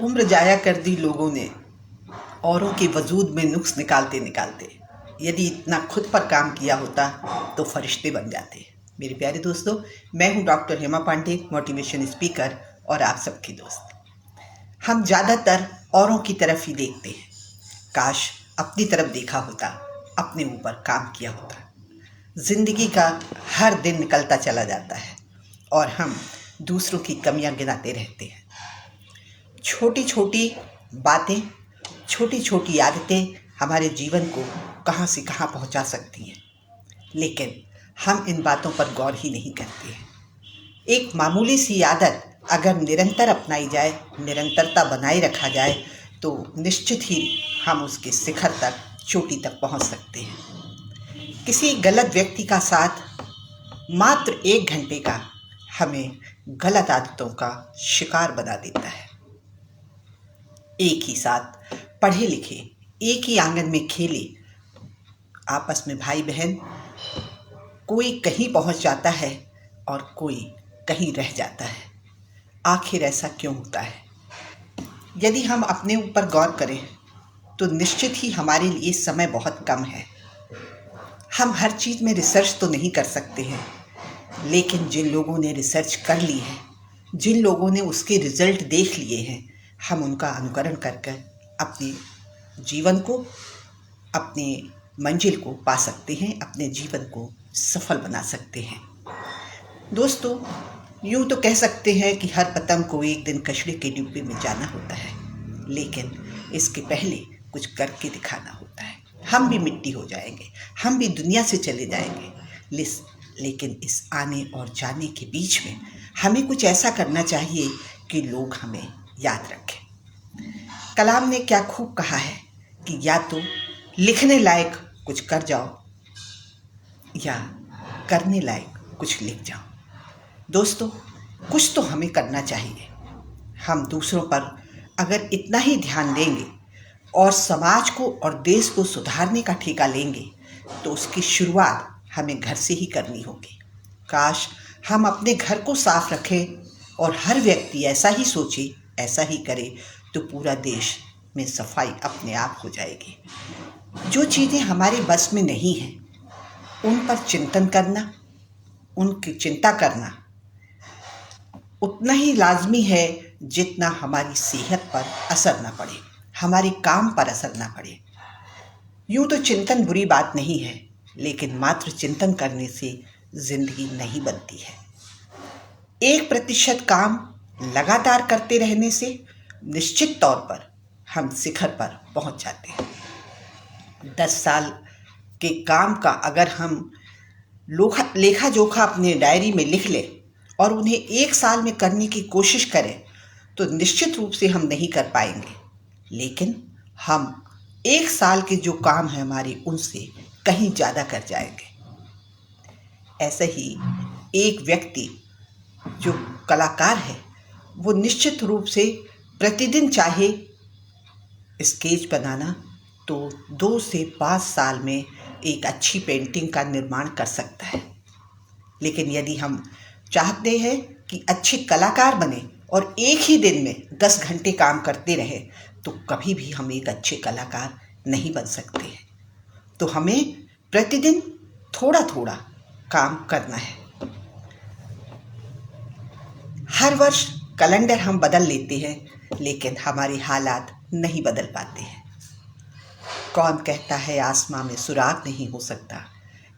उम्र जाया कर दी लोगों ने औरों के वजूद में नुक्स निकालते निकालते। यदि इतना खुद पर काम किया होता तो फरिश्ते बन जाते। मेरे प्यारे दोस्तों, मैं हूं doctor Hema Pande, motivation speaker और आप सबकी दोस्त। हम ज़्यादातर औरों की तरफ ही देखते हैं। काश अपनी तरफ देखा होता, अपने ऊपर काम किया होता। जिंदगी का हर दिन निकलता चला जाता है और हम दूसरों की कमियां गिनाते रहते हैं। छोटी छोटी बातें, छोटी छोटी आदतें हमारे जीवन को कहाँ से कहाँ पहुँचा सकती हैं, लेकिन हम इन बातों पर गौर ही नहीं करते हैं। एक मामूली सी आदत अगर निरंतर अपनाई जाए, निरंतरता बनाए रखा जाए, तो निश्चित ही हम उसके शिखर तक, चोटी तक पहुँच सकते हैं। किसी गलत व्यक्ति का साथ मात्र 1 घंटे का हमें गलत आदतों का शिकार बना देता है। एक ही साथ पढ़े लिखे, एक ही आंगन में खेले, आपस में भाई बहन, कोई कहीं पहुंच जाता है और कोई कहीं रह जाता है। आखिर ऐसा क्यों होता है? यदि हम अपने ऊपर गौर करें तो निश्चित ही हमारे लिए समय बहुत कम है। हम हर चीज़ में रिसर्च तो नहीं कर सकते हैं, लेकिन जिन लोगों ने रिसर्च कर ली है, जिन लोगों ने उसके रिजल्ट देख लिए हैं, हम उनका अनुकरण कर कर अपने जीवन को, अपने मंजिल को पा सकते हैं, अपने जीवन को सफल बना सकते हैं। दोस्तों, यूँ तो कह सकते हैं कि हर पतंग को एक दिन कचरे के डिब्बे में जाना होता है, लेकिन इसके पहले कुछ करके दिखाना होता है। हम भी मिट्टी हो जाएंगे, हम भी दुनिया से चले जाएंगे, लेकिन इस आने और जाने के बीच में हमें कुछ ऐसा करना चाहिए कि लोग हमें याद रखें। कलाम ने क्या खूब कहा है कि या तो लिखने लायक कुछ कर जाओ या करने लायक कुछ लिख जाओ। दोस्तों, कुछ तो हमें करना चाहिए। हम दूसरों पर अगर इतना ही ध्यान देंगे और समाज को और देश को सुधारने का ठेका लेंगे तो उसकी शुरुआत हमें घर से ही करनी होगी। काश हम अपने घर को साफ रखें और हर व्यक्ति ऐसा ही सोचे, ऐसा ही करे, तो पूरा देश में सफाई अपने आप हो जाएगी। जो चीज़ें हमारे बस में नहीं हैं, उन पर चिंतन करना, उनकी चिंता करना उतना ही लाजमी है जितना हमारी सेहत पर असर ना पड़े, हमारे काम पर असर ना पड़े। यूँ तो चिंतन बुरी बात नहीं है, लेकिन मात्र चिंतन करने से जिंदगी नहीं बनती है। 1% काम लगातार करते रहने से निश्चित तौर पर हम शिखर पर पहुंच जाते हैं। 10 साल के काम का अगर हम लेखा जोखा अपने डायरी में लिख लें और उन्हें 1 साल में करने की कोशिश करें तो निश्चित रूप से हम नहीं कर पाएंगे, लेकिन हम 1 साल के जो काम है हमारे, उनसे कहीं ज़्यादा कर जाएंगे। ऐसे ही एक व्यक्ति जो कलाकार है, वो निश्चित रूप से प्रतिदिन चाहे स्केच बनाना तो 2 से 5 साल में एक अच्छी पेंटिंग का निर्माण कर सकता है। लेकिन यदि हम चाहते हैं कि अच्छे कलाकार बने और एक ही दिन में 10 घंटे काम करते रहे तो कभी भी हम एक अच्छे कलाकार नहीं बन सकते हैं। तो हमें प्रतिदिन थोड़ा थोड़ा काम करना है। हर वर्ष कैलेंडर हम बदल लेते हैं, लेकिन हमारे हालात नहीं बदल पाते हैं। कौन कहता है आसमां में सुराग नहीं हो सकता,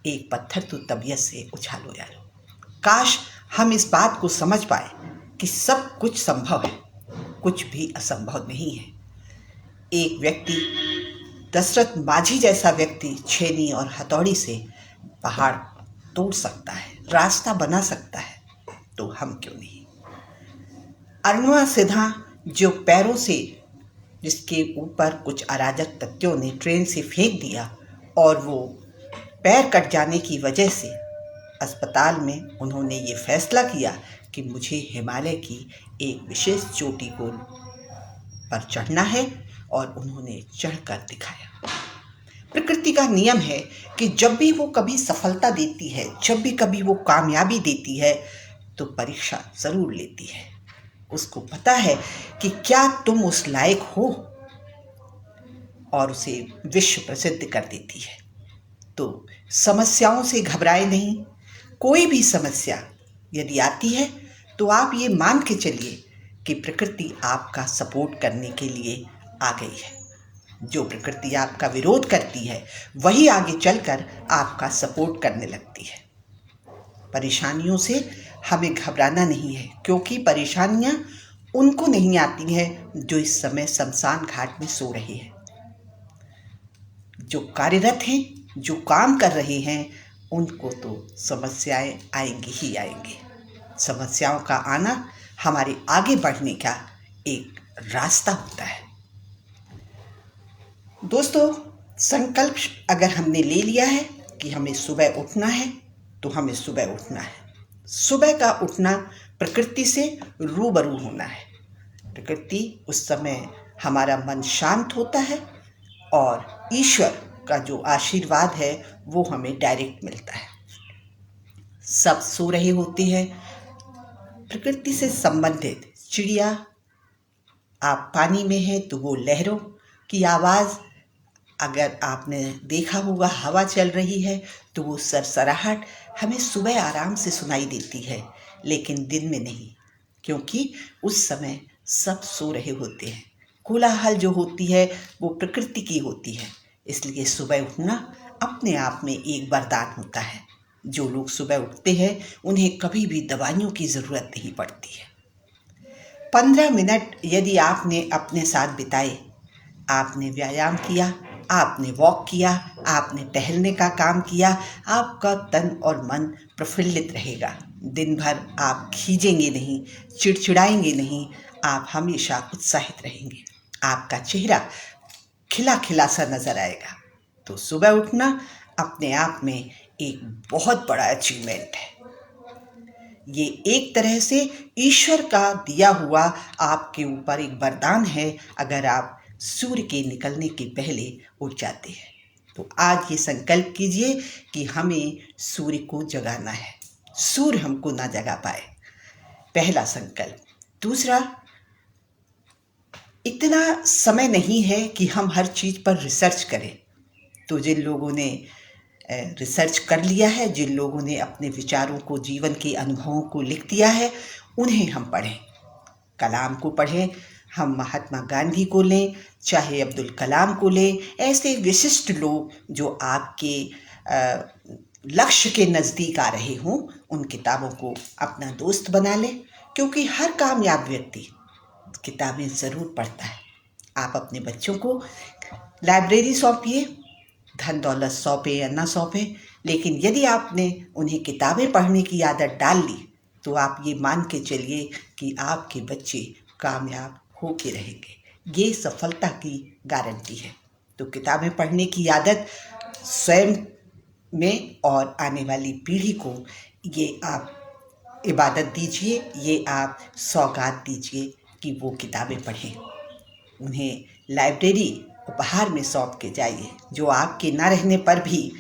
एक पत्थर तो तबीयत से उछालो यारो। काश हम इस बात को समझ पाए कि सब कुछ संभव है, कुछ भी असंभव नहीं है। एक व्यक्ति, दशरथ माझी जैसा व्यक्ति, छेनी और हथौड़ी से पहाड़ तोड़ सकता है, रास्ता बना सकता है, तो हम क्यों नहीं। अरुणा सिन्हा जो पैरों से, जिसके ऊपर कुछ अराजक तत्वों ने ट्रेन से फेंक दिया और वो पैर कट जाने की वजह से अस्पताल में उन्होंने ये फैसला किया कि मुझे हिमालय की एक विशेष चोटी को पर चढ़ना है, और उन्होंने चढ़कर दिखाया। प्रकृति का नियम है कि जब भी वो कभी सफलता देती है, जब भी कभी वो कामयाबी देती है, तो परीक्षा ज़रूर लेती है। उसको पता है कि क्या तुम उस लायक हो, और उसे विश्व प्रसिद्ध कर देती है। तो समस्याओं से घबराए नहीं। कोई भी समस्या यदि आती है तो आप ये मान के चलिए कि प्रकृति आपका सपोर्ट करने के लिए आ गई है। जो प्रकृति आपका विरोध करती है वही आगे चलकर आपका सपोर्ट करने लगती है। परेशानियों से हमें घबराना नहीं है, क्योंकि परेशानियां उनको नहीं आती हैं जो इस समय शमशान घाट में सो रहे हैं। जो कार्यरत हैं, जो काम कर रहे हैं, उनको तो समस्याएं आएंगी ही आएंगी। समस्याओं का आना हमारे आगे बढ़ने का एक रास्ता होता है। दोस्तों, संकल्प अगर हमने ले लिया है कि हमें सुबह उठना है, तो हमें सुबह उठना है। सुबह का उठना प्रकृति से रूबरू होना है। प्रकृति उस समय हमारा मन शांत होता है और ईश्वर का जो आशीर्वाद है वो हमें डायरेक्ट मिलता है। सब सो रहे होते हैं। प्रकृति से संबंधित चिड़िया, आप पानी में हैं तो वो लहरों की आवाज़, अगर आपने देखा होगा हवा चल रही है तो वो सरसराहट हमें सुबह आराम से सुनाई देती है, लेकिन दिन में नहीं, क्योंकि उस समय सब सो रहे होते हैं। कोलाहल जो होती है वो प्रकृति की होती है। इसलिए सुबह उठना अपने आप में एक वरदान होता है। जो लोग सुबह उठते हैं उन्हें कभी भी दवाइयों की ज़रूरत नहीं पड़ती है। 15 मिनट यदि आपने अपने साथ बिताए, आपने व्यायाम किया, आपने वॉक किया, आपने टहलने का काम किया, आपका तन और मन प्रफुल्लित रहेगा। दिन भर आप खींचेंगे नहीं, चिड़चिड़ाएंगे नहीं, आप हमेशा उत्साहित रहेंगे। आपका चेहरा खिला खिला सा नजर आएगा। तो सुबह उठना अपने आप में एक बहुत बड़ा अचीवमेंट है। ये एक तरह से ईश्वर का दिया हुआ आपके ऊपर एक वरदान है, अगर आप सूर्य के निकलने के पहले उठ जाते हैं। तो आज ये संकल्प कीजिए कि हमें सूर्य को जगाना है, सूर्य हमको ना जगा पाए। पहला संकल्प। दूसरा, इतना समय नहीं है कि हम हर चीज़ पर रिसर्च करें। तो जिन लोगों ने रिसर्च कर लिया है, जिन लोगों ने अपने विचारों को, जीवन के अनुभवों को लिख दिया है, उन्हें हम पढ़ें। कलाम को पढ़ें। हम महात्मा गांधी को लें, चाहे अब्दुल कलाम को लें, ऐसे विशिष्ट लोग जो आपके लक्ष्य के नज़दीक आ रहे हों, उन किताबों को अपना दोस्त बना लें, क्योंकि हर कामयाब व्यक्ति किताबें ज़रूर पढ़ता है। आप अपने बच्चों को लाइब्रेरी सौंपिए, धन दौलत सौंपे या ना सौंपे, लेकिन यदि आपने उन्हें किताबें पढ़ने की आदत डाल ली तो आप ये मान के चलिए कि आपके बच्चे कामयाब हो के रहेंगे। ये सफलता की गारंटी है। तो किताबें पढ़ने की आदत स्वयं में और आने वाली पीढ़ी को ये आप इबादत दीजिए, ये आप सौगात दीजिए कि वो किताबें पढ़ें। उन्हें लाइब्रेरी उपहार में सौंप के जाइए, जो आपके ना रहने पर भी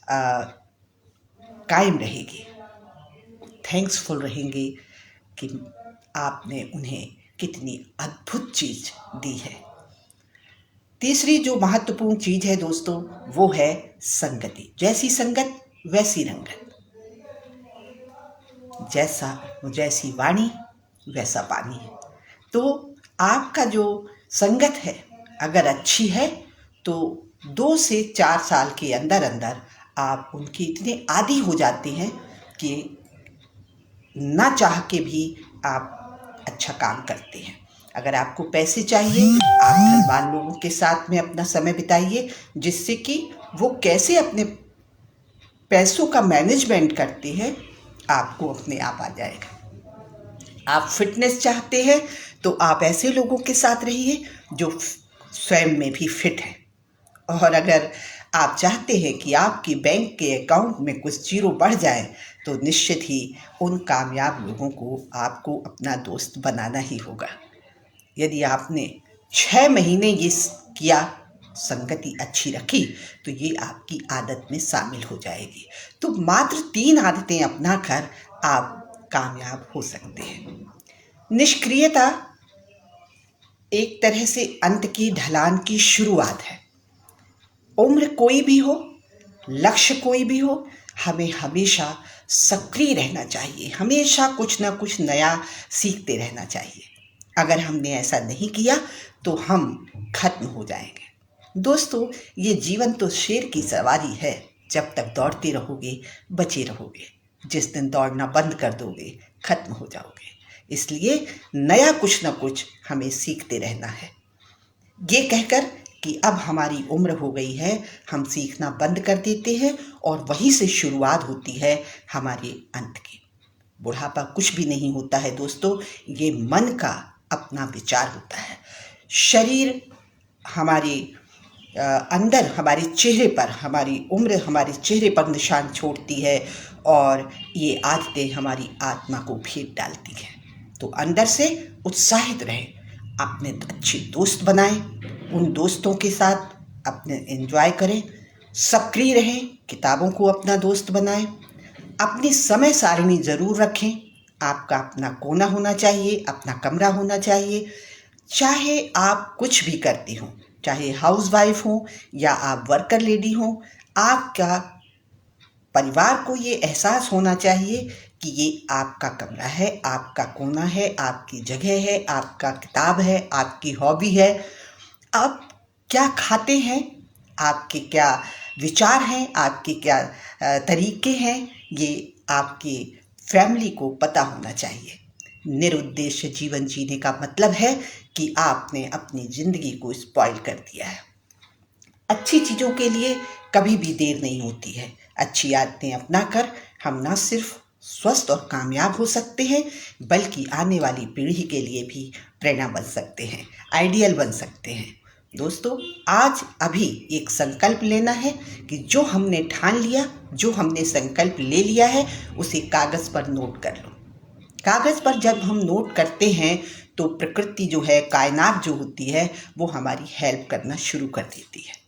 कायम रहेगी। थैंक्सफुल रहेंगे कि आपने उन्हें कितनी अद्भुत चीज़ दी है। तीसरी जो महत्वपूर्ण चीज़ है दोस्तों, वो है संगति। जैसी संगत वैसी रंगत, जैसी वाणी वैसा पानी है। तो आपका जो संगत है अगर अच्छी है तो 2 से 4 साल के अंदर अंदर आप उनके इतने आदी हो जाते हैं कि ना चाह के भी आप अच्छा काम करते हैं। अगर आपको पैसे चाहिए, आप धनवान लोगों के साथ में अपना समय बिताइए, जिससे कि वो कैसे अपने पैसों का मैनेजमेंट करते हैं आपको अपने आप आ जाएगा। आप फिटनेस चाहते हैं तो आप ऐसे लोगों के साथ रहिए जो स्वयं में भी फिट हैं। और अगर आप चाहते हैं कि आपके बैंक के अकाउंट में कुछ जीरो बढ़ जाए तो निश्चित ही उन कामयाब लोगों को आपको अपना दोस्त बनाना ही होगा। यदि आपने 6 महीने ये किया, संगति अच्छी रखी, तो ये आपकी आदत में शामिल हो जाएगी। तो मात्र 3 आदतें अपनाकर आप कामयाब हो सकते हैं। निष्क्रियता एक तरह से अंत की ढलान की शुरुआत है। उम्र कोई भी हो, लक्ष्य कोई भी हो, हमें हमेशा सक्रिय रहना चाहिए, हमेशा कुछ ना कुछ नया सीखते रहना चाहिए। अगर हमने ऐसा नहीं किया तो हम खत्म हो जाएंगे। दोस्तों, ये जीवन तो शेर की सवारी है। जब तक दौड़ते रहोगे बचे रहोगे, जिस दिन दौड़ना बंद कर दोगे खत्म हो जाओगे। इसलिए नया कुछ ना कुछ हमें सीखते रहना है। ये कहकर कि अब हमारी उम्र हो गई है, हम सीखना बंद कर देते हैं और वहीं से शुरुआत होती है हमारे अंत की। बुढ़ापा कुछ भी नहीं होता है दोस्तों, ये मन का अपना विचार होता है। शरीर हमारे अंदर, हमारे चेहरे पर, हमारी उम्र हमारे चेहरे पर निशान छोड़ती है और ये आदतें हमारी आत्मा को भेद डालती हैं। तो अंदर से उत्साहित रहें, अपने अच्छे दोस्त बनाएं, उन दोस्तों के साथ अपने एंजॉय करें, सक्रिय रहें, किताबों को अपना दोस्त बनाएं, अपनी समय सारिणी ज़रूर रखें। आपका अपना कोना होना चाहिए, अपना कमरा होना चाहिए। चाहे आप कुछ भी करती हों, चाहे हाउसवाइफ हो या आप वर्कर लेडी हो, आपका परिवार को ये एहसास होना चाहिए कि ये आपका कमरा है, आपका कोना है, आपकी जगह है, आपका किताब है, आपकी हॉबी है। आप क्या खाते हैं, आपके क्या विचार हैं, आपके क्या तरीके हैं, ये आपकी फैमिली को पता होना चाहिए। निरुद्देश्य जीवन जीने का मतलब है कि आपने अपनी ज़िंदगी को स्पॉइल कर दिया है। अच्छी चीज़ों के लिए कभी भी देर नहीं होती है। अच्छी आदतें अपनाकर हम न सिर्फ स्वस्थ और कामयाब हो सकते हैं, बल्कि आने वाली पीढ़ी के लिए भी प्रेरणा बन सकते हैं, आइडियल बन सकते हैं। दोस्तों, आज अभी एक संकल्प लेना है कि जो हमने ठान लिया, जो हमने संकल्प ले लिया है, उसे कागज़ पर नोट कर लो। कागज़ पर जब हम नोट करते हैं तो प्रकृति जो है, कायनात जो होती है, वो हमारी हेल्प करना शुरू कर देती है।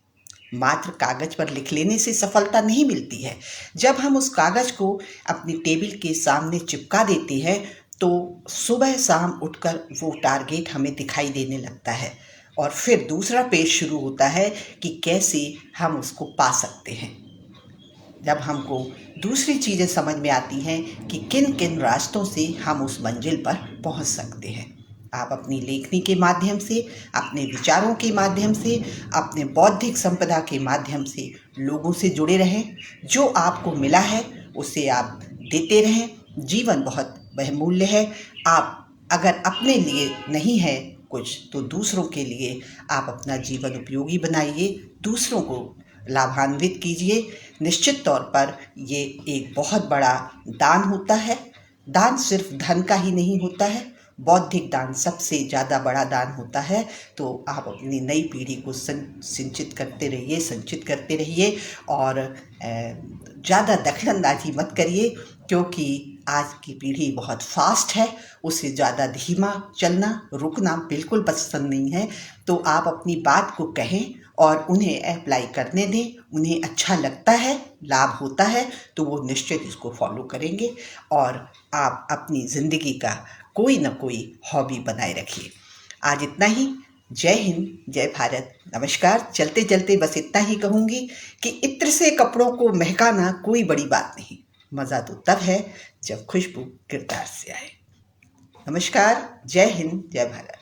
मात्र कागज़ पर लिख लेने से सफलता नहीं मिलती है। जब हम उस कागज़ को अपनी टेबल के सामने चिपका देते हैं तो सुबह शाम उठकर वो टारगेट हमें दिखाई देने लगता है और फिर दूसरा पेज शुरू होता है कि कैसे हम उसको पा सकते हैं। जब हमको दूसरी चीज़ें समझ में आती हैं कि किन किन रास्तों से हम उस मंजिल पर पहुंच सकते हैं। आप अपनी लेखनी के माध्यम से, अपने विचारों के माध्यम से, अपने बौद्धिक संपदा के माध्यम से लोगों से जुड़े रहें। जो आपको मिला है उसे आप देते रहें। जीवन बहुत बहुमूल्य है। आप अगर अपने लिए नहीं है कुछ, तो दूसरों के लिए आप अपना जीवन उपयोगी बनाइए, दूसरों को लाभान्वित कीजिए। निश्चित तौर पर ये एक बहुत बड़ा दान होता है। दान सिर्फ धन का ही नहीं होता है, बौद्धिक दान सबसे ज़्यादा बड़ा दान होता है। तो आप अपनी नई पीढ़ी को संचित करते रहिए, संचित करते रहिए और ज़्यादा दखलंदाजी मत करिए, क्योंकि आज की पीढ़ी बहुत फास्ट है। उसे ज़्यादा धीमा चलना, रुकना बिल्कुल पसंद नहीं है। तो आप अपनी बात को कहें और उन्हें अप्लाई करने दें। उन्हें अच्छा लगता है, लाभ होता है, तो वो निश्चित इसको फॉलो करेंगे और आप अपनी ज़िंदगी का कोई ना कोई हॉबी बनाए रखिए। आज इतना ही। जय हिंद, जय भारत, नमस्कार। चलते चलते बस इतना ही कहूँगी कि इत्र से कपड़ों को महकाना कोई बड़ी बात नहीं, मज़ा तो तब है जब खुशबू किरदार से आए। नमस्कार, जय हिंद, जय भारत।